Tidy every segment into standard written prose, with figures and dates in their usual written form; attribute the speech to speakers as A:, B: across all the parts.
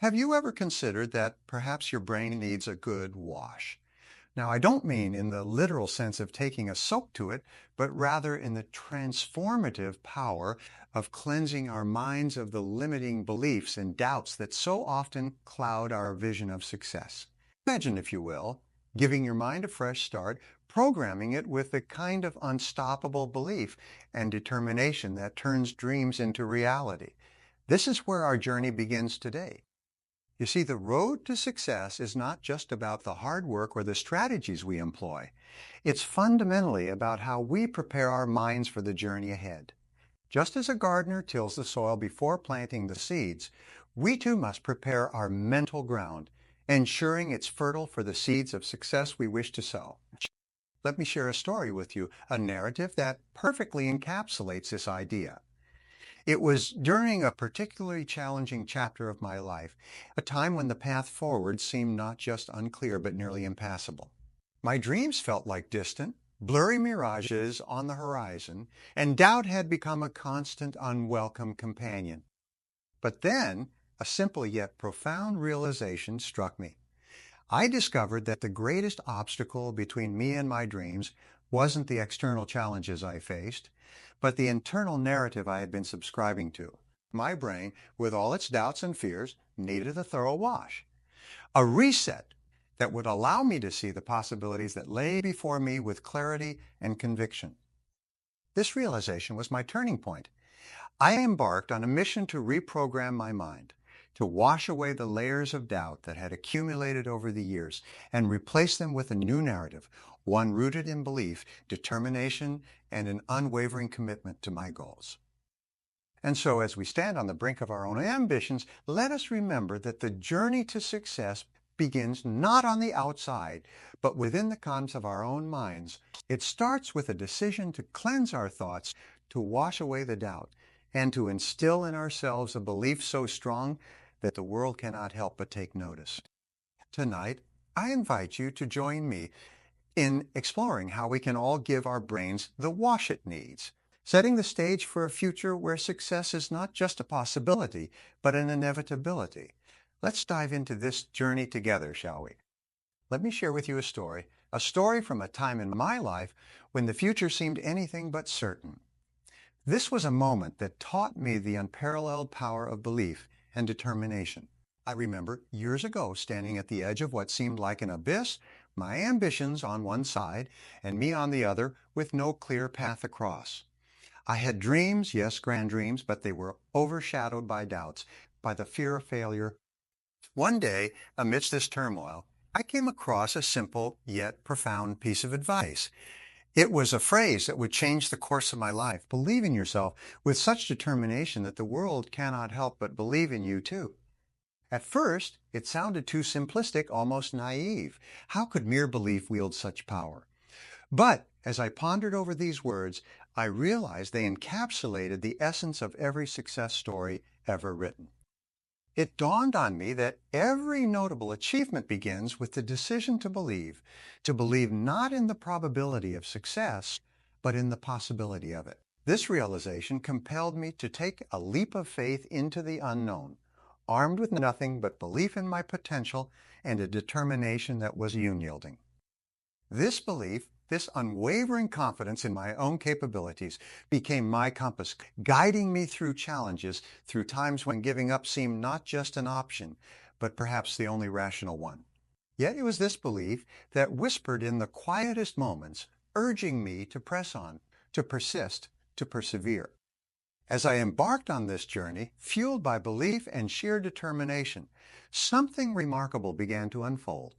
A: Have you ever considered that perhaps your brain needs a good wash? Now, I don't mean in the literal sense of taking a soak to it, but rather in the transformative power of cleansing our minds of the limiting beliefs and doubts that so often cloud our vision of success. Imagine, if you will, giving your mind a fresh start, programming it with the kind of unstoppable belief and determination that turns dreams into reality. This is where our journey begins today. You see, the road to success is not just about the hard work or the strategies we employ. It's fundamentally about how we prepare our minds for the journey ahead. Just as a gardener tills the soil before planting the seeds, we too must prepare our mental ground, ensuring it's fertile for the seeds of success we wish to sow. Let me share a story with you, a narrative that perfectly encapsulates this idea. It was during a particularly challenging chapter of my life, a time when the path forward seemed not just unclear but nearly impassable. My dreams felt like distant, blurry mirages on the horizon, and doubt had become a constant, unwelcome companion. But then, a simple yet profound realization struck me. I discovered that the greatest obstacle between me and my dreams wasn't the external challenges I faced, but the internal narrative I had been subscribing to. My brain, with all its doubts and fears, needed a thorough wash, a reset that would allow me to see the possibilities that lay before me with clarity and conviction. This realization was my turning point. I embarked on a mission to reprogram my mind, to wash away the layers of doubt that had accumulated over the years and replace them with a new narrative, one rooted in belief, determination, and an unwavering commitment to my goals. And so, as we stand on the brink of our own ambitions, let us remember that the journey to success begins not on the outside, but within the confines of our own minds. It starts with a decision to cleanse our thoughts, to wash away the doubt, and to instill in ourselves a belief so strong that the world cannot help but take notice. Tonight, I invite you to join me in exploring how we can all give our brains the wash it needs, setting the stage for a future where success is not just a possibility, but an inevitability. Let's dive into this journey together, shall we? Let me share with you a story from a time in my life when the future seemed anything but certain. This was a moment that taught me the unparalleled power of belief and determination. I remember years ago standing at the edge of what seemed like an abyss, my ambitions on one side and me on the other, with no clear path across. I had dreams, yes, grand dreams, but they were overshadowed by doubts, by the fear of failure. One day, amidst this turmoil, I came across a simple yet profound piece of advice. It was a phrase that would change the course of my life. Believe in yourself with such determination that the world cannot help but believe in you too. At first, it sounded too simplistic, almost naive. How could mere belief wield such power? But as I pondered over these words, I realized they encapsulated the essence of every success story ever written. It dawned on me that every notable achievement begins with the decision to believe not in the probability of success, but in the possibility of it. This realization compelled me to take a leap of faith into the unknown, armed with nothing but belief in my potential and a determination that was unyielding. This belief, this unwavering confidence in my own capabilities, became my compass, guiding me through challenges, through times when giving up seemed not just an option, but perhaps the only rational one. Yet it was this belief that whispered in the quietest moments, urging me to press on, to persist, to persevere. As I embarked on this journey, fueled by belief and sheer determination, something remarkable began to unfold.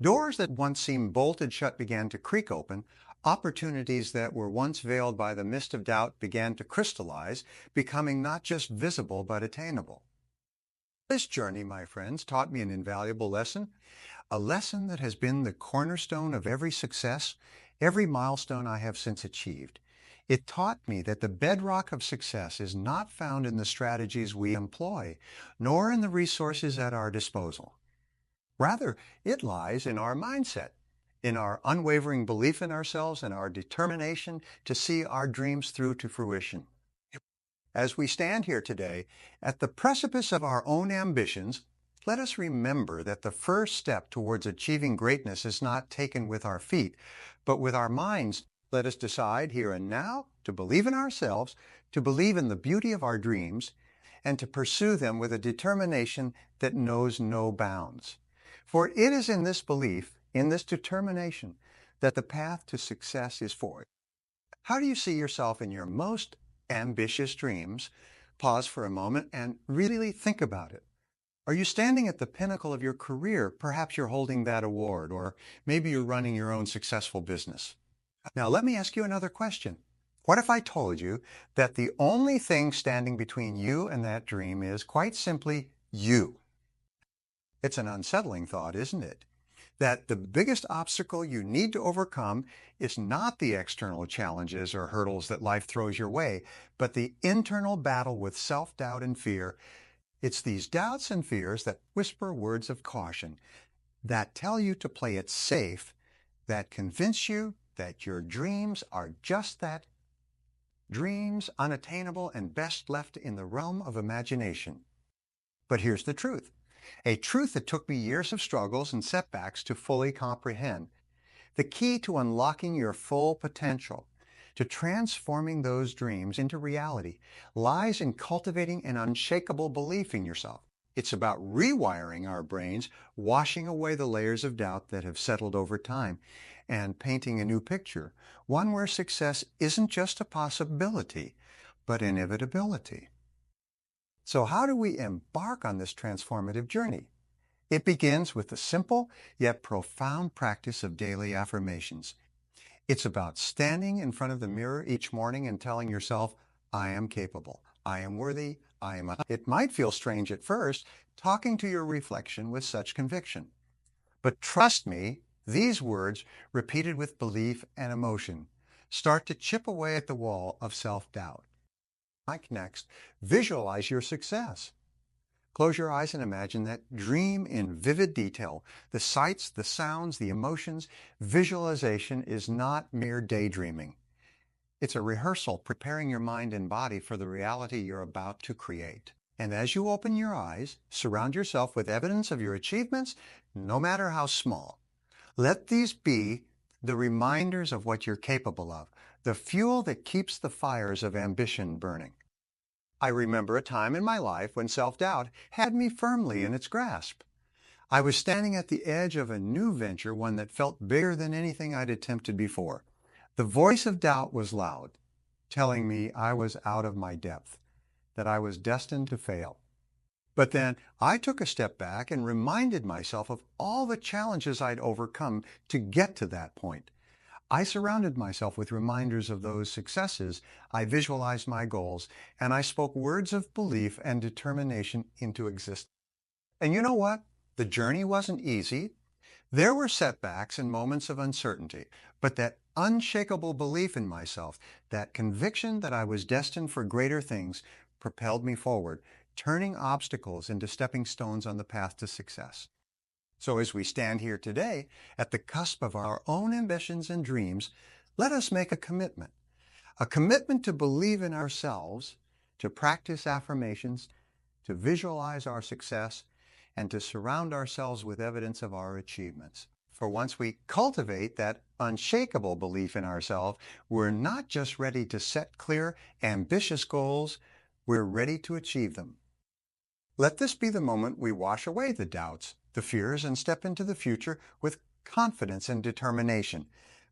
A: Doors that once seemed bolted shut began to creak open. Opportunities that were once veiled by the mist of doubt began to crystallize, becoming not just visible but attainable. This journey, my friends, taught me an invaluable lesson, a lesson that has been the cornerstone of every success, every milestone I have since achieved. It taught me that the bedrock of success is not found in the strategies we employ, nor in the resources at our disposal. Rather, it lies in our mindset, in our unwavering belief in ourselves and our determination to see our dreams through to fruition. As we stand here today, at the precipice of our own ambitions, let us remember that the first step towards achieving greatness is not taken with our feet, but with our minds. Let us decide here and now to believe in ourselves, to believe in the beauty of our dreams, and to pursue them with a determination that knows no bounds. For it is in this belief, in this determination, that the path to success is forged. How do you see yourself in your most ambitious dreams? Pause for a moment and really think about it. Are you standing at the pinnacle of your career? Perhaps you're holding that award, or maybe you're running your own successful business. Now, let me ask you another question. What if I told you that the only thing standing between you and that dream is quite simply you? It's an unsettling thought, isn't it? That the biggest obstacle you need to overcome is not the external challenges or hurdles that life throws your way, but the internal battle with self-doubt and fear. It's these doubts and fears that whisper words of caution, that tell you to play it safe, that convince you that your dreams are just that, dreams unattainable and best left in the realm of imagination. But here's the truth, a truth that took me years of struggles and setbacks to fully comprehend. The key to unlocking your full potential, to transforming those dreams into reality, lies in cultivating an unshakable belief in yourself. It's about rewiring our brains, washing away the layers of doubt that have settled over time, and painting a new picture, one where success isn't just a possibility, but inevitability. So how do we embark on this transformative journey? It begins with the simple yet profound practice of daily affirmations. It's about standing in front of the mirror each morning and telling yourself, I am capable, I am worthy, I am. It might feel strange at first, talking to your reflection with such conviction. But trust me, these words, repeated with belief and emotion, start to chip away at the wall of self-doubt. Next, visualize your success. Close your eyes and imagine that dream in vivid detail. The sights, the sounds, the emotions. Visualization is not mere daydreaming. It's a rehearsal preparing your mind and body for the reality you're about to create. And as you open your eyes, surround yourself with evidence of your achievements, no matter how small. Let these be the reminders of what you're capable of, the fuel that keeps the fires of ambition burning. I remember a time in my life when self-doubt had me firmly in its grasp. I was standing at the edge of a new venture, one that felt bigger than anything I'd attempted before. The voice of doubt was loud, telling me I was out of my depth, that I was destined to fail. But then I took a step back and reminded myself of all the challenges I'd overcome to get to that point. I surrounded myself with reminders of those successes. I visualized my goals, and I spoke words of belief and determination into existence. And you know what? The journey wasn't easy. There were setbacks and moments of uncertainty, but that unshakable belief in myself, that conviction that I was destined for greater things, propelled me forward, turning obstacles into stepping stones on the path to success. So as we stand here today, at the cusp of our own ambitions and dreams, let us make a commitment to believe in ourselves, to practice affirmations, to visualize our success, and to surround ourselves with evidence of our achievements. For once we cultivate that unshakable belief in ourselves, we're not just ready to set clear, ambitious goals, we're ready to achieve them. Let this be the moment we wash away the doubts, the fears, and step into the future with confidence and determination.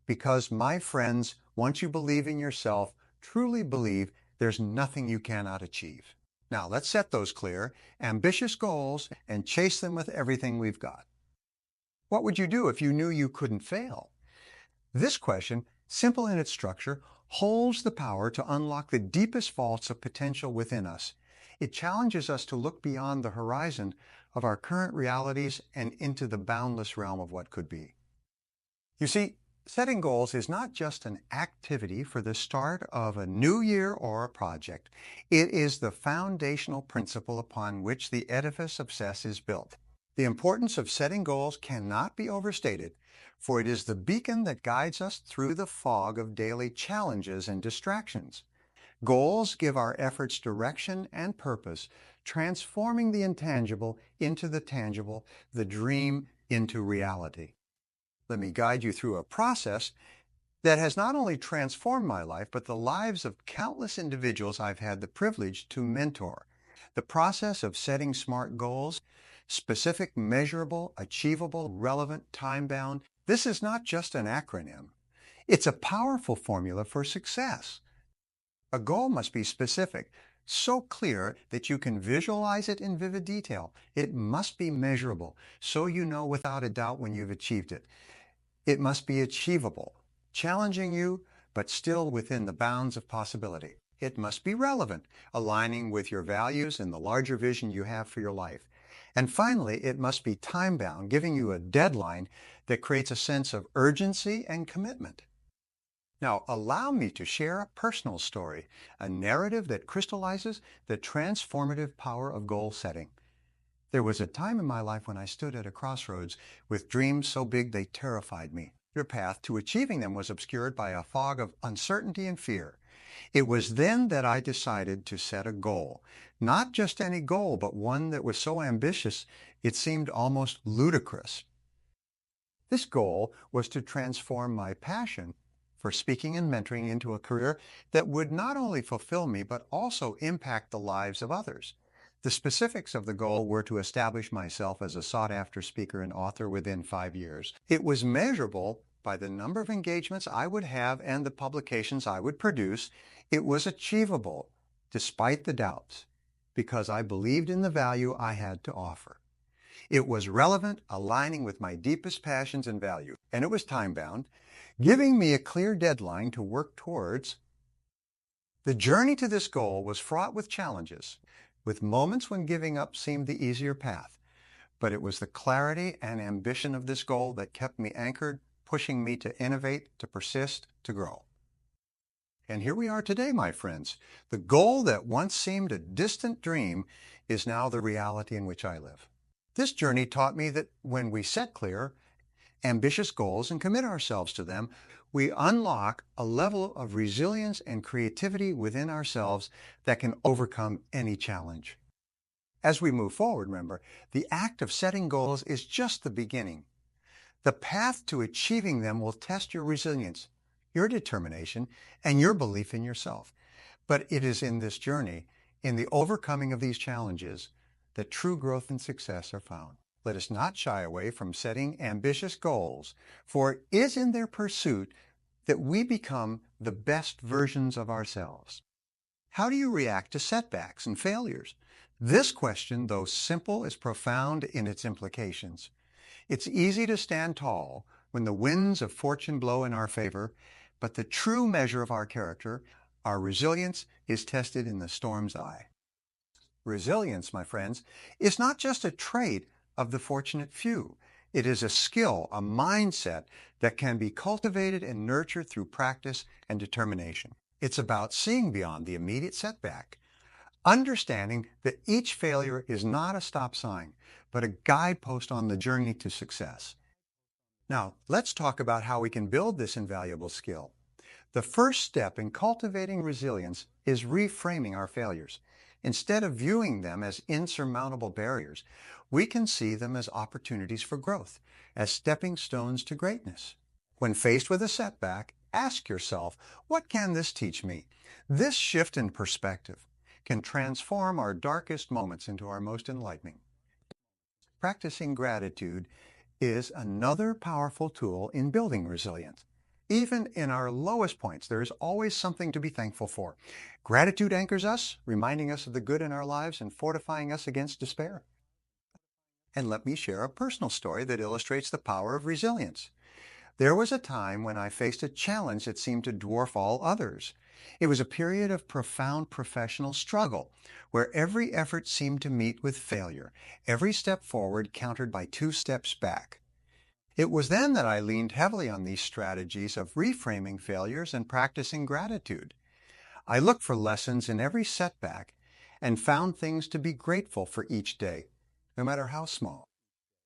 A: Because, my friends, once you believe in yourself, truly believe, there's nothing you cannot achieve. Now, let's set those clear, ambitious goals and chase them with everything we've got. What would you do if you knew you couldn't fail? This question, simple in its structure, holds the power to unlock the deepest vaults of potential within us. It challenges us to look beyond the horizon of our current realities and into the boundless realm of what could be. You see, setting goals is not just an activity for the start of a new year or a project. It is the foundational principle upon which the edifice of success is built. The importance of setting goals cannot be overstated, for it is the beacon that guides us through the fog of daily challenges and distractions. Goals give our efforts direction and purpose, transforming the intangible into the tangible, the dream into reality. Let me guide you through a process that has not only transformed my life, but the lives of countless individuals I've had the privilege to mentor. The process of setting SMART goals, specific, measurable, achievable, relevant, time-bound. This is not just an acronym. It's a powerful formula for success. A goal must be specific, so clear that you can visualize it in vivid detail. It must be measurable, so you know without a doubt when you've achieved it. It must be achievable, challenging you, but still within the bounds of possibility. It must be relevant, aligning with your values and the larger vision you have for your life. And finally, it must be time-bound, giving you a deadline that creates a sense of urgency and commitment. Now, allow me to share a personal story, a narrative that crystallizes the transformative power of goal setting. There was a time in my life when I stood at a crossroads with dreams so big they terrified me. Your path to achieving them was obscured by a fog of uncertainty and fear. It was then that I decided to set a goal. Not just any goal, but one that was so ambitious it seemed almost ludicrous. This goal was to transform my passion for speaking and mentoring into a career that would not only fulfill me, but also impact the lives of others. The specifics of the goal were to establish myself as a sought-after speaker and author within 5 years. It was measurable by the number of engagements I would have and the publications I would produce. It was achievable, despite the doubts, because I believed in the value I had to offer. It was relevant, aligning with my deepest passions and values, and it was time-bound, giving me a clear deadline to work towards. The journey to this goal was fraught with challenges, with moments when giving up seemed the easier path. But it was the clarity and ambition of this goal that kept me anchored, pushing me to innovate, to persist, to grow. And here we are today, my friends. The goal that once seemed a distant dream is now the reality in which I live. This journey taught me that when we set clear, ambitious goals and commit ourselves to them, we unlock a level of resilience and creativity within ourselves that can overcome any challenge. As we move forward, remember, the act of setting goals is just the beginning. The path to achieving them will test your resilience, your determination, and your belief in yourself. But it is in this journey, in the overcoming of these challenges, that true growth and success are found. Let us not shy away from setting ambitious goals, for it is in their pursuit that we become the best versions of ourselves. How do you react to setbacks and failures? This question, though simple, is profound in its implications. It's easy to stand tall when the winds of fortune blow in our favor, but the true measure of our character, our resilience, is tested in the storm's eye. Resilience, my friends, is not just a trait of the fortunate few. It is a skill, a mindset that can be cultivated and nurtured through practice and determination. It's about seeing beyond the immediate setback, understanding that each failure is not a stop sign, but a guidepost on the journey to success. Now, let's talk about how we can build this invaluable skill. The first step in cultivating resilience is reframing our failures. Instead of viewing them as insurmountable barriers, we can see them as opportunities for growth, as stepping stones to greatness. When faced with a setback, ask yourself, what can this teach me? This shift in perspective can transform our darkest moments into our most enlightening. Practicing gratitude is another powerful tool in building resilience. Even in our lowest points, there is always something to be thankful for. Gratitude anchors us, reminding us of the good in our lives and fortifying us against despair. And let me share a personal story that illustrates the power of resilience. There was a time when I faced a challenge that seemed to dwarf all others. It was a period of profound professional struggle, where every effort seemed to meet with failure, every step forward countered by 2 steps back. It was then that I leaned heavily on these strategies of reframing failures and practicing gratitude. I looked for lessons in every setback and found things to be grateful for each day, no matter how small.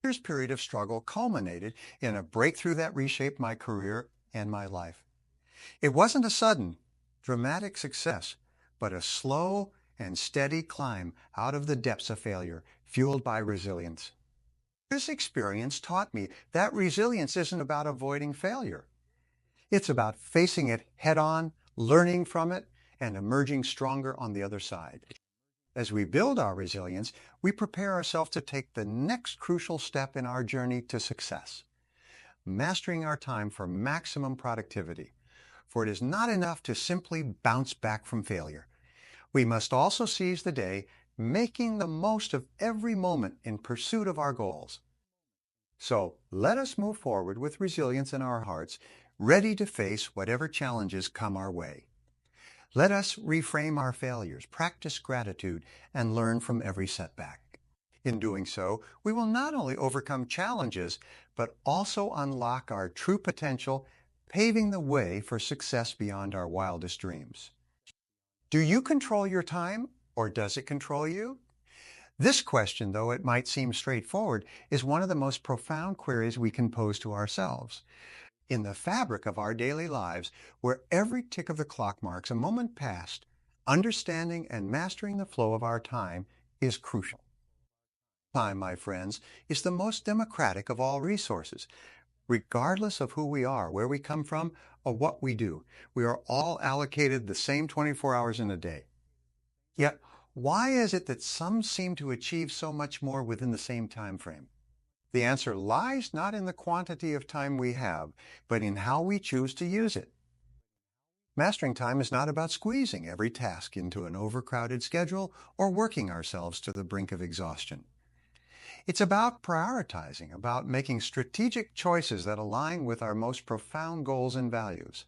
A: This period of struggle culminated in a breakthrough that reshaped my career and my life. It wasn't a sudden, dramatic success, but a slow and steady climb out of the depths of failure, fueled by resilience. This experience taught me that resilience isn't about avoiding failure. It's about facing it head on, learning from it, and emerging stronger on the other side. As we build our resilience, we prepare ourselves to take the next crucial step in our journey to success, mastering our time for maximum productivity. For it is not enough to simply bounce back from failure. We must also seize the day, making the most of every moment in pursuit of our goals. So let us move forward with resilience in our hearts, ready to face whatever challenges come our way. Let us reframe our failures, practice gratitude, and learn from every setback. In doing so, we will not only overcome challenges, but also unlock our true potential, paving the way for success beyond our wildest dreams. Do you control your time, or does it control you? This question, though it might seem straightforward, is one of the most profound queries we can pose to ourselves. In the fabric of our daily lives, where every tick of the clock marks a moment past, understanding and mastering the flow of our time is crucial. Time, my friends, is the most democratic of all resources. Regardless of who we are, where we come from, or what we do, we are all allocated the same 24 hours in a day. Yet, why is it that some seem to achieve so much more within the same time frame? The answer lies not in the quantity of time we have, but in how we choose to use it. Mastering time is not about squeezing every task into an overcrowded schedule or working ourselves to the brink of exhaustion. It's about prioritizing, about making strategic choices that align with our most profound goals and values.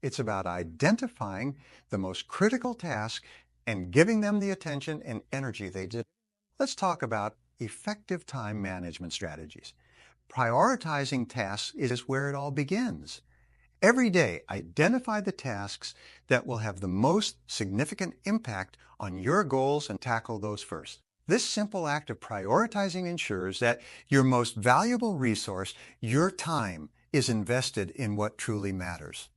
A: It's about identifying the most critical tasks and giving them the attention and energy they deserve. Let's talk about effective time management strategies. Prioritizing tasks is where it all begins. Every day, identify the tasks that will have the most significant impact on your goals and tackle those first. This simple act of prioritizing ensures that your most valuable resource, your time, is invested in what truly matters.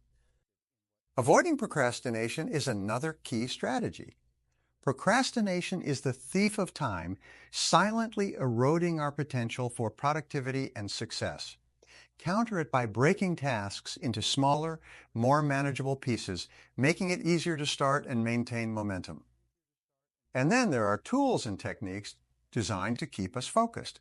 A: Avoiding procrastination is another key strategy. Procrastination is the thief of time, silently eroding our potential for productivity and success. Counter it by breaking tasks into smaller, more manageable pieces, making it easier to start and maintain momentum. And then there are tools and techniques designed to keep us focused.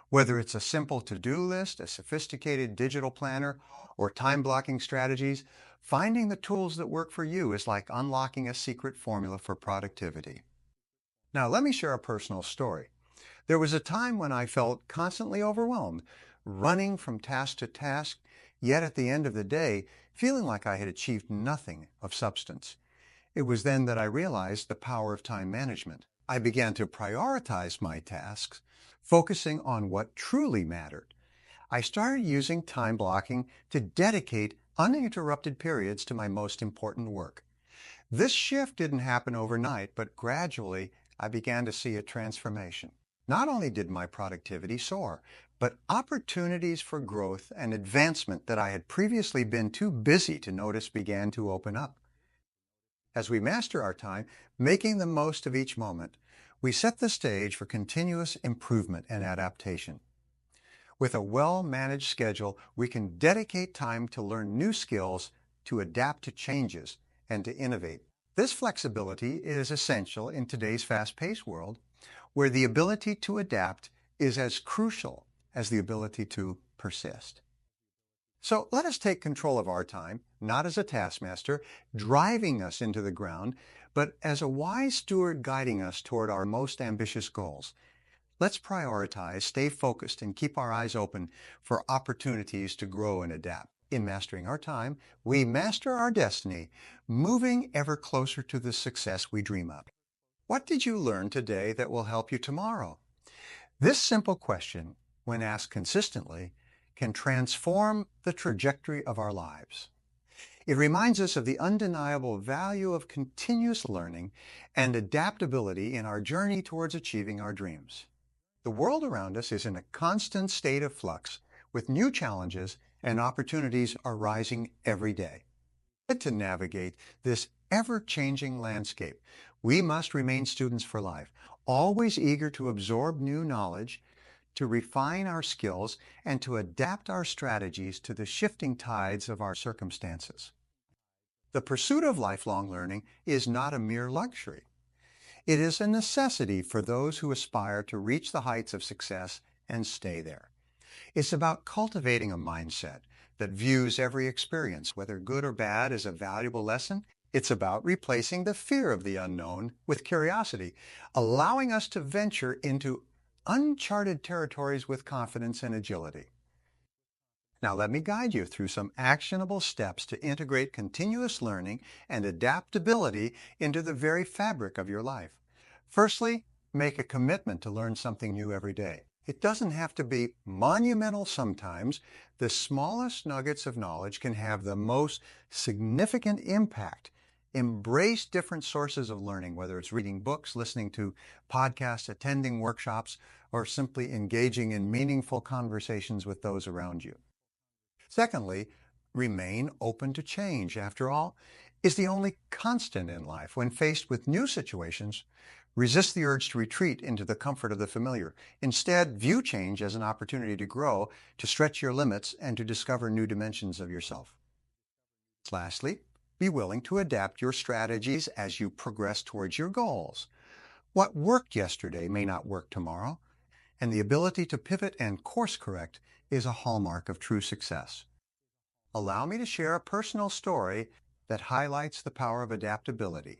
A: Whether it's a simple to-do list, a sophisticated digital planner, or time-blocking strategies, finding the tools that work for you is like unlocking a secret formula for productivity. Now, let me share a personal story. There was a time when I felt constantly overwhelmed, running from task to task, yet at the end of the day, feeling like I had achieved nothing of substance. It was then that I realized the power of time management. I began to prioritize my tasks, focusing on what truly mattered. I started using time blocking to dedicate uninterrupted periods to my most important work. This shift didn't happen overnight, but gradually I began to see a transformation. Not only did my productivity soar, but opportunities for growth and advancement that I had previously been too busy to notice began to open up. As we master our time, making the most of each moment, we set the stage for continuous improvement and adaptation. With a well-managed schedule, we can dedicate time to learn new skills, to adapt to changes, and to innovate. This flexibility is essential in today's fast-paced world, where the ability to adapt is as crucial as the ability to persist. So let us take control of our time, not as a taskmaster, driving us into the ground, but as a wise steward guiding us toward our most ambitious goals. Let's prioritize, stay focused, and keep our eyes open for opportunities to grow and adapt. In mastering our time, we master our destiny, moving ever closer to the success we dream of. What did you learn today that will help you tomorrow? This simple question, when asked consistently, can transform the trajectory of our lives. It reminds us of the undeniable value of continuous learning and adaptability in our journey towards achieving our dreams. The world around us is in a constant state of flux, with new challenges and opportunities arising every day. To navigate this ever-changing landscape, We must remain students for life, always eager to absorb new knowledge, to refine our skills, and to adapt our strategies to the shifting tides of our circumstances. The pursuit of lifelong learning is not a mere luxury. It is a necessity for those who aspire to reach the heights of success and stay there. It's about cultivating a mindset that views every experience, whether good or bad, as a valuable lesson. It's about replacing the fear of the unknown with curiosity, allowing us to venture into uncharted territories with confidence and agility. Now, let me guide you through some actionable steps to integrate continuous learning and adaptability into the very fabric of your life. Firstly, make a commitment to learn something new every day. It doesn't have to be monumental sometimes. The smallest nuggets of knowledge can have the most significant impact. Embrace different sources of learning, whether it's reading books, listening to podcasts, attending workshops, or simply engaging in meaningful conversations with those around you. Secondly, remain open to change. After all, is the only constant in life. When faced with new situations, resist the urge to retreat into the comfort of the familiar. Instead, view change as an opportunity to grow, to stretch your limits, and to discover new dimensions of yourself. Lastly, be willing to adapt your strategies as you progress towards your goals. What worked yesterday may not work tomorrow, and the ability to pivot and course correct is a hallmark of true success. Allow me to share a personal story that highlights the power of adaptability.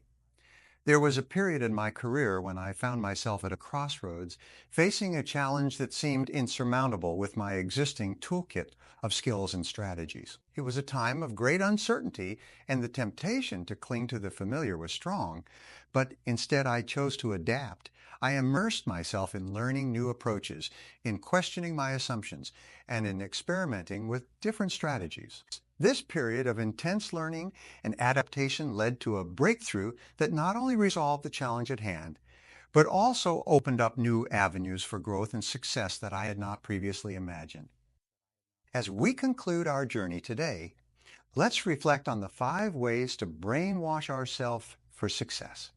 A: There was a period in my career when I found myself at a crossroads, facing a challenge that seemed insurmountable with my existing toolkit of skills and strategies. It was a time of great uncertainty, and the temptation to cling to the familiar was strong, but instead I chose to adapt. I immersed myself in learning new approaches, in questioning my assumptions, and in experimenting with different strategies. This period of intense learning and adaptation led to a breakthrough that not only resolved the challenge at hand, but also opened up new avenues for growth and success that I had not previously imagined. As we conclude our journey today, let's reflect on the 5 ways to brainwash ourselves for success.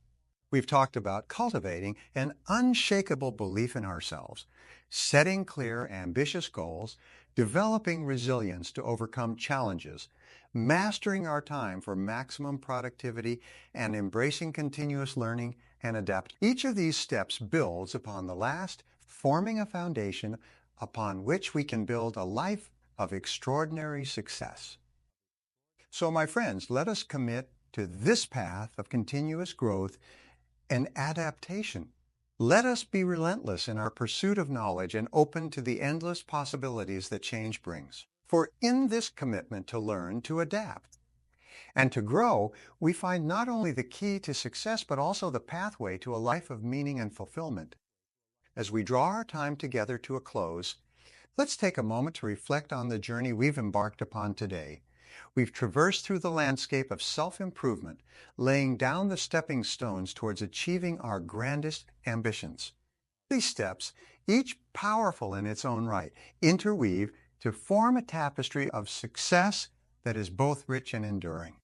A: We've talked about cultivating an unshakable belief in ourselves, setting clear, ambitious goals, developing resilience to overcome challenges, mastering our time for maximum productivity, and embracing continuous learning and adapt. Each of these steps builds upon the last, forming a foundation upon which we can build a life of extraordinary success. So, my friends, let us commit to this path of continuous growth and adaptation. Let us be relentless in our pursuit of knowledge and open to the endless possibilities that change brings. For in this commitment to learn, to adapt, and to grow, we find not only the key to success, but also the pathway to a life of meaning and fulfillment. As we draw our time together to a close, let's take a moment to reflect on the journey we've embarked upon today. We've traversed through the landscape of self-improvement, laying down the stepping stones towards achieving our grandest ambitions. These steps, each powerful in its own right, interweave to form a tapestry of success that is both rich and enduring.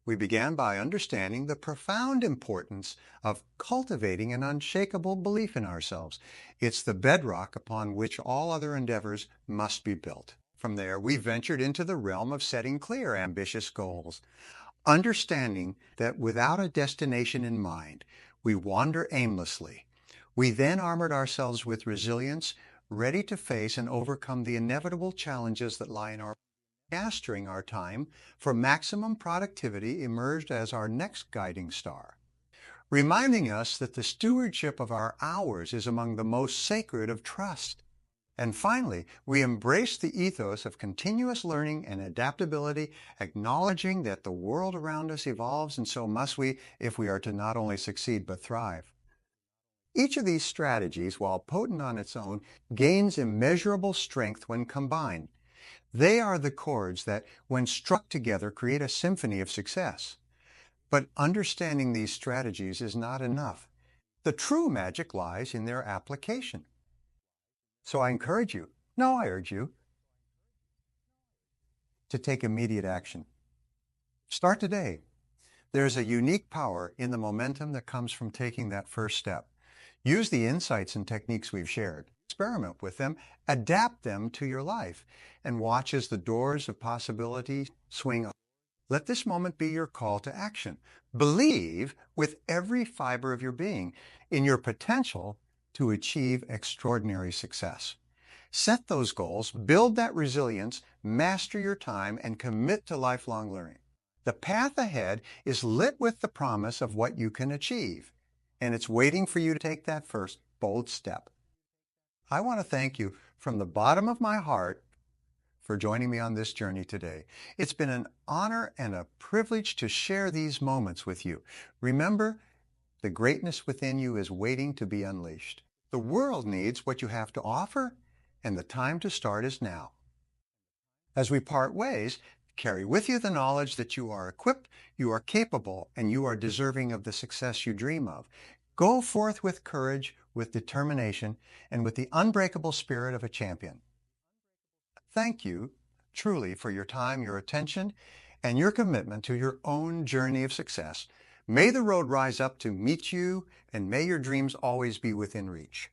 A: We began by understanding the profound importance of cultivating an unshakable belief in ourselves. It's the bedrock upon which all other endeavors must be built. From there, we ventured into the realm of setting clear, ambitious goals, understanding that without a destination in mind, we wander aimlessly. We then armored ourselves with resilience, ready to face and overcome the inevitable challenges that lie in our mastering our time for maximum productivity emerged as our next guiding star, reminding us that the stewardship of our hours is among the most sacred of trust. And finally, we embrace the ethos of continuous learning and adaptability, acknowledging that the world around us evolves, and so must we if we are to not only succeed but thrive. Each of these strategies, while potent on its own, gains immeasurable strength when combined. They are the chords that, when struck together, create a symphony of success. But understanding these strategies is not enough. The true magic lies in their application. So I encourage you, no, I urge you, to take immediate action. Start today. There's a unique power in the momentum that comes from taking that first step. Use the insights and techniques we've shared. Experiment with them, adapt them to your life, and watch as the doors of possibility swing open. Let this moment be your call to action. Believe with every fiber of your being in your potential to achieve extraordinary success. Set those goals, build that resilience, master your time, and commit to lifelong learning. The path ahead is lit with the promise of what you can achieve, and it's waiting for you to take that first bold step. I want to thank you from the bottom of my heart for joining me on this journey today. It's been an honor and a privilege to share these moments with you. Remember, the greatness within you is waiting to be unleashed. The world needs what you have to offer, and the time to start is now. As we part ways, carry with you the knowledge that you are equipped, you are capable, and you are deserving of the success you dream of. Go forth with courage, with determination, and with the unbreakable spirit of a champion. Thank you truly for your time, your attention, and your commitment to your own journey of success. May the road rise up to meet you, and may your dreams always be within reach.